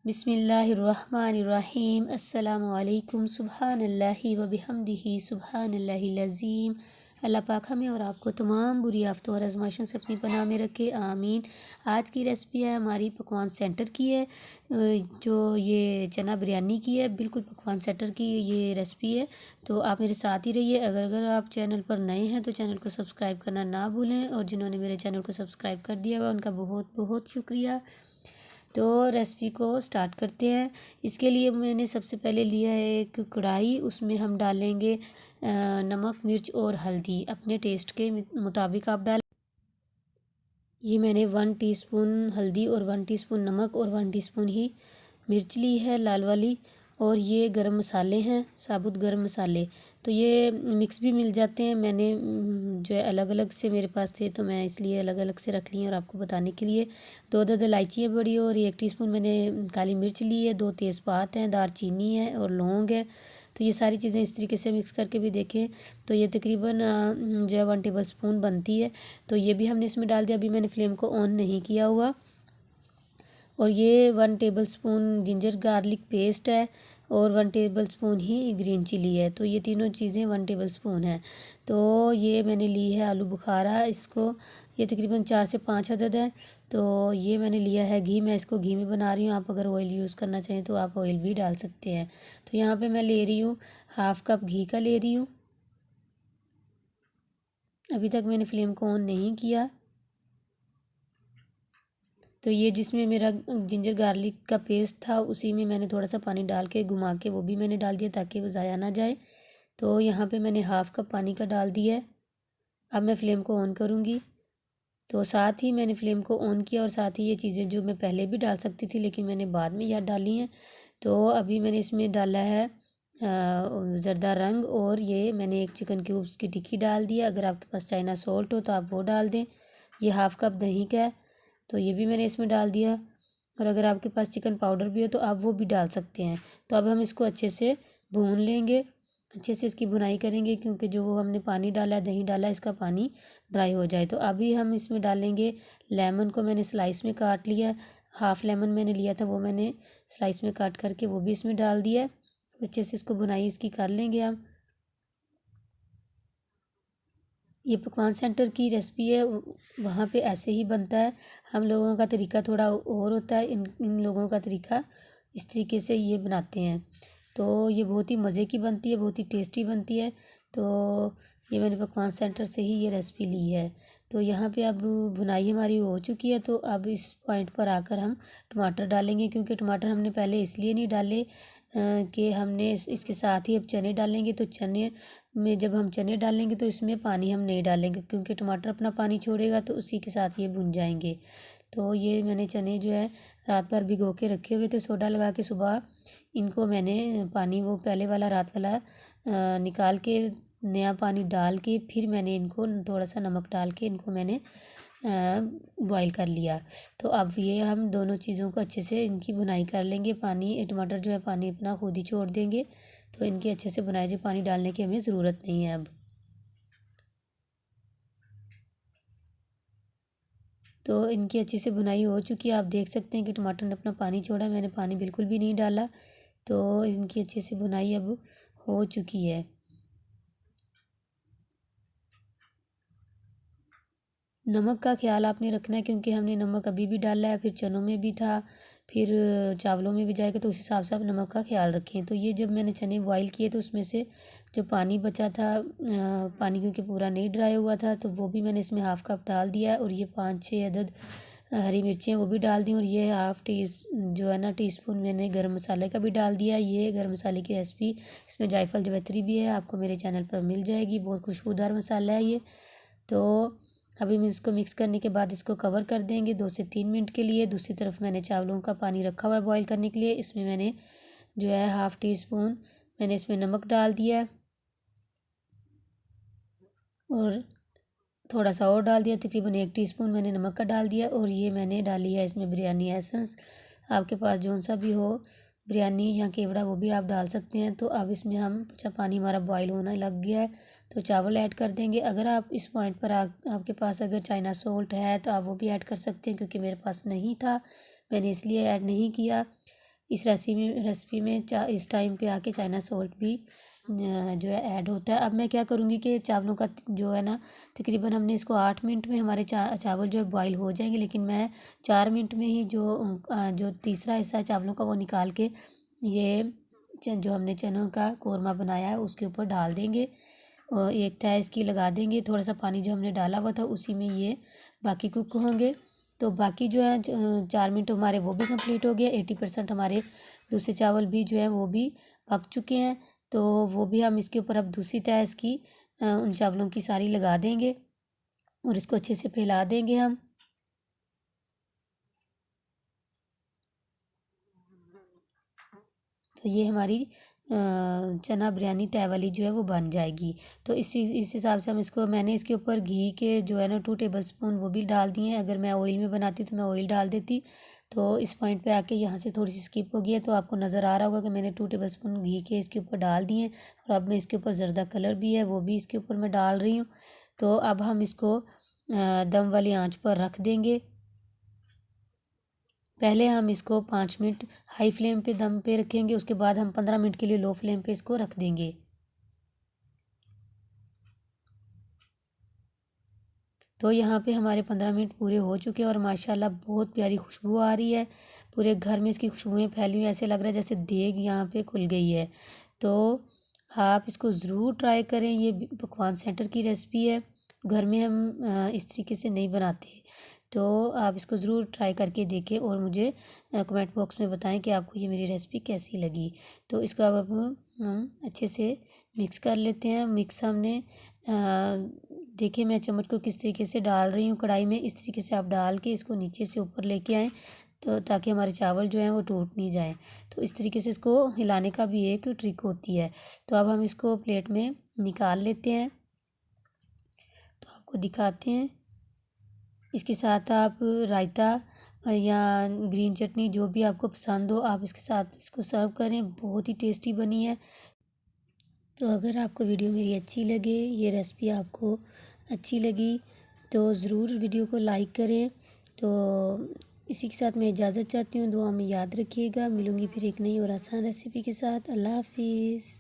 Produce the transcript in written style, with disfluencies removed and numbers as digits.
बिस्मिल्लाहिर्रहमानिर्रहीम। अस्सलामु अलैकुम। सुब्हानल्लाहि व बिहम्दिही सुब्हानल्लाहिल अज़ीम। अल्लाह पाक हमें और आपको तमाम बुरी आफ़तों और आज़माइशों से अपनी पनाह में रखे, आमीन। आज की रेसिपी है हमारी पकवान सेंटर की है, जो ये चना बिरयानी की है। बिल्कुल पकवान सेंटर की ये रेसिपी है, तो आप मेरे साथ ही रहिए। अगर आप चैनल पर नए हैं तो चैनल को सब्सक्राइब करना ना भूलें, और जिन्होंने मेरे चैनल को सब्सक्राइब कर दिया हुआ उनका बहुत बहुत शुक्रिया। तो रेसिपी को स्टार्ट करते हैं। इसके लिए मैंने सबसे पहले लिया है एक कढ़ाई, उसमें हम डालेंगे नमक, मिर्च और हल्दी। अपने टेस्ट के मुताबिक आप डालें। ये मैंने 1 टीस्पून हल्दी और 1 टीस्पून नमक और 1 टीस्पून ही मिर्च ली है, लाल वाली। और ये गरम मसाले हैं, साबुत गरम मसाले। तो ये मिक्स भी मिल जाते हैं, मैंने जो है अलग अलग से मेरे पास थे तो मैं इसलिए अलग अलग से रख ली हैं और आपको बताने के लिए। 2 अदद इलायची बड़ी, और 1 टीस्पून मैंने काली मिर्च ली है, 2 तेज़पात हैं, दारचीनी है और लौंग है। तो ये सारी चीज़ें इस तरीके से मिक्स करके भी देखें तो ये तकरीबन जो है 1 टेबल स्पून बनती है। तो ये भी हमने इसमें डाल दिया। अभी मैंने फ्लेम को ऑन नहीं किया हुआ। और ये 1 table spoon ginger garlic paste है, और 1 टेबल स्पून ही ग्रीन चिली है। तो ये तीनों चीज़ें 1 टेबल स्पून है। तो ये मैंने ली है आलू बुखारा, इसको ये तकरीबन 4 से 5 अदद है। तो ये मैंने लिया है घी, मैं इसको घी में बना रही हूँ। आप अगर ऑयल यूज़ करना चाहें तो आप ऑयल भी डाल सकते हैं। तो यहाँ पे मैं ले रही हूँ 1/2 कप घी का ले रही हूँ। अभी तक मैंने फ्लेम को ऑन नहीं किया। तो ये जिसमें मेरा जिंजर गार्लिक का पेस्ट था उसी में मैंने थोड़ा सा पानी डाल के घुमा के वो भी मैंने डाल दिया ताकि वो ज़ाया ना जाए। तो यहाँ पे मैंने 1/2 कप पानी का डाल दिया है। अब मैं फ़्लेम को ऑन करूँगी। तो साथ ही मैंने फ़्लेम को ऑन किया, और साथ ही ये चीज़ें जो मैं पहले भी डाल सकती थी लेकिन मैंने बाद में याद डाली हैं। तो अभी मैंने इसमें डाला है ज़रदा रंग, और ये मैंने 1 चिकन क्यूब्स की टिक्की डाल दिया। अगर आपके पास चाइना सॉल्ट हो तो आप वो डाल दें। ये 1/2 कप दही का है, तो ये भी मैंने इसमें डाल दिया। और अगर आपके पास चिकन पाउडर भी हो तो आप वो भी डाल सकते हैं। तो अब हम इसको अच्छे से भून लेंगे, अच्छे से इसकी भुनाई करेंगे, क्योंकि जो हमने पानी डाला है, दही डाला है, इसका पानी ड्राई हो जाए। तो अभी हम इसमें डालेंगे लेमन को मैंने स्लाइस में काट लिया है। 1/2 लेमन मैंने लिया था, वो मैंने स्लाइस में काट करके वो भी इसमें डाल दिया है। अच्छे से इसको भुनाई इसकी कर लेंगे हम। ये पकवान सेंटर की रेसिपी है, वहाँ पे ऐसे ही बनता है। हम लोगों का तरीका थोड़ा और होता है, इन लोगों का तरीका इस तरीके से ये बनाते हैं। तो ये बहुत ही मज़े की बनती है, बहुत ही टेस्टी बनती है। तो ये मैंने पकवान सेंटर से ही ये रेसिपी ली है। तो यहाँ पे अब भुनाई हमारी हो चुकी है। तो अब इस पॉइंट पर आकर हम टमाटर डालेंगे, क्योंकि टमाटर हमने पहले इसलिए नहीं डाले कि हमने इसके साथ ही अब चने डालेंगे। तो चने में जब हम चने डालेंगे तो इसमें पानी हम नहीं डालेंगे, क्योंकि टमाटर अपना पानी छोड़ेगा, तो उसी के साथ ये भुन जाएंगे। तो ये मैंने चने जो है रात भर भिगो के रखे हुए थे, सोडा लगा के। सुबह इनको मैंने पानी वो पहले वाला रात वाला निकाल के नया पानी डाल के फिर मैंने इनको थोड़ा सा नमक डाल के इनको मैंने बॉईल कर लिया। तो अब ये हम दोनों चीज़ों को अच्छे से इनकी भुनाई कर लेंगे। पानी टमाटर जो है पानी अपना खुद ही छोड़ देंगे, तो इनकी अच्छे से भुनाई, जो पानी डालने की हमें ज़रूरत नहीं है अब। तो इनकी अच्छी से भुनाई हो चुकी है। आप देख सकते हैं कि टमाटर ने अपना पानी छोड़ा, मैंने पानी बिल्कुल भी नहीं डाला। तो इनकी अच्छे से भुनाई अब हो चुकी है। नमक का ख्याल आपने रखना है, क्योंकि हमने नमक अभी भी डाला है, फिर चनों में भी था, फिर चावलों में भी जाएगा, तो उस हिसाब से आप नमक का ख्याल रखें। तो ये जब मैंने चने बॉईल किए तो उसमें से जो पानी बचा था, पानी क्योंकि पूरा नहीं ड्राई हुआ था, तो वो भी मैंने इसमें 1/2 कप डाल दिया है। और ये 5-6 अदद हरी मिर्चें वो भी डाल दी। और ये हाफ़ टी जो है ना टीस्पून मैंने गरम मसाले का भी डाल दिया। ये गरम मसाले की रेसिपी, इसमें जायफल जवैत्री भी है, आपको मेरे चैनल पर मिल जाएगी। बहुत खुशबूदार मसाला है ये। तो अभी हम इसको मिक्स करने के बाद इसको कवर कर देंगे 2 से 3 मिनट के लिए। दूसरी तरफ मैंने चावलों का पानी रखा हुआ है बॉईल करने के लिए। इसमें मैंने जो है 1/2 टीस्पून मैंने इसमें नमक डाल दिया है, और थोड़ा सा और डाल दिया, तकरीबन 1 टीस्पून मैंने नमक का डाल दिया। और ये मैंने डाली है इसमें बिरयानी एसेंस, आपके पास जौन सा भी हो, बिरयानी या केवड़ा, वो भी आप डाल सकते हैं। तो अब इसमें हम अच्छा पानी हमारा बॉईल होना लग गया है, तो चावल ऐड कर देंगे। अगर आप इस पॉइंट पर आपके पास अगर चाइना सॉल्ट है तो आप वो भी ऐड कर सकते हैं, क्योंकि मेरे पास नहीं था, मैंने इसलिए ऐड नहीं किया। इस रेसिपी में इस टाइम पे आके चाइना सॉल्ट भी जो है ऐड होता है। अब मैं क्या करूँगी कि चावलों का जो है ना, तकरीबन हमने इसको 8 मिनट में हमारे चावल जो है बॉईल हो जाएंगे, लेकिन मैं 4 मिनट में ही जो तीसरा हिस्सा है चावलों का वो निकाल के ये जो हमने चनों का कोरमा बनाया है उसके ऊपर डाल देंगे और एक तय इसकी लगा देंगे। थोड़ा सा पानी जो हमने डाला हुआ था उसी में ये बाकी कुक होंगे। तो बाकी जो है 4 मिनट हमारे वो भी कंप्लीट हो गया। 80% हमारे दूसरे चावल भी जो है वो भी पक चुके हैं। तो वो भी हम इसके ऊपर अब दूसरी तय इसकी उन चावलों की सारी लगा देंगे और इसको अच्छे से फैला देंगे हम। तो ये हमारी चना बिरयानी तय वाली जो है वो बन जाएगी। तो इस हिसाब से हम इसको, मैंने इसके ऊपर घी के जो है ना 2 टेबलस्पून वो भी डाल दिए हैं। अगर मैं ऑयल में बनाती तो मैं ऑयल डाल देती। तो इस पॉइंट पे आके यहाँ से थोड़ी सी स्किप हो गई है, तो आपको नज़र आ रहा होगा कि मैंने 2 टेबलस्पून घी के इसके ऊपर डाल दिए हैं। और अब मैं इसके ऊपर ज़रदा कलर भी है वो भी इसके ऊपर मैं डाल रही हूँ। तो अब हम इसको दम वाली आँच पर रख देंगे। पहले हम इसको 5 मिनट हाई फ्लेम पे दम पे रखेंगे, उसके बाद हम 15 मिनट के लिए लो फ्लेम पे इसको रख देंगे। तो यहाँ पे हमारे 15 मिनट पूरे हो चुके हैं और माशाल्लाह बहुत प्यारी खुशबू आ रही है। पूरे घर में इसकी खुशबुएं फैली हुई, ऐसे लग रहा है जैसे देग यहाँ पे खुल गई है। तो आप इसको ज़रूर ट्राई करें। ये पकवान सेंटर की रेसिपी है, घर में हम इस तरीके से नहीं बनाते। तो आप इसको ज़रूर ट्राई करके देखें और मुझे कमेंट बॉक्स में बताएं कि आपको ये मेरी रेसिपी कैसी लगी। तो इसको अब हम अच्छे से मिक्स कर लेते हैं। मिक्स हमने देखिए मैं चम्मच को किस तरीके से डाल रही हूँ कढ़ाई में, इस तरीके से आप डाल के इसको नीचे से ऊपर लेके आएँ, तो ताकि हमारे चावल जो हैं वो टूट नहीं जाएँ। तो इस तरीके से इसको हिलाने का भी एक ट्रिक होती है। तो अब हम इसको प्लेट में निकाल लेते हैं। तो आपको दिखाते हैं। इसके साथ आप रायता या ग्रीन चटनी जो भी आपको पसंद हो आप इसके साथ इसको सर्व करें। बहुत ही टेस्टी बनी है। तो अगर आपको वीडियो मेरी अच्छी लगे, ये रेसिपी आपको अच्छी लगी, तो ज़रूर वीडियो को लाइक करें। तो इसी के साथ मैं इजाज़त चाहती हूँ। दुआ में याद रखिएगा। मिलूँगी फिर एक नई और आसान रेसिपी के साथ। अल्लाह हाफिज़।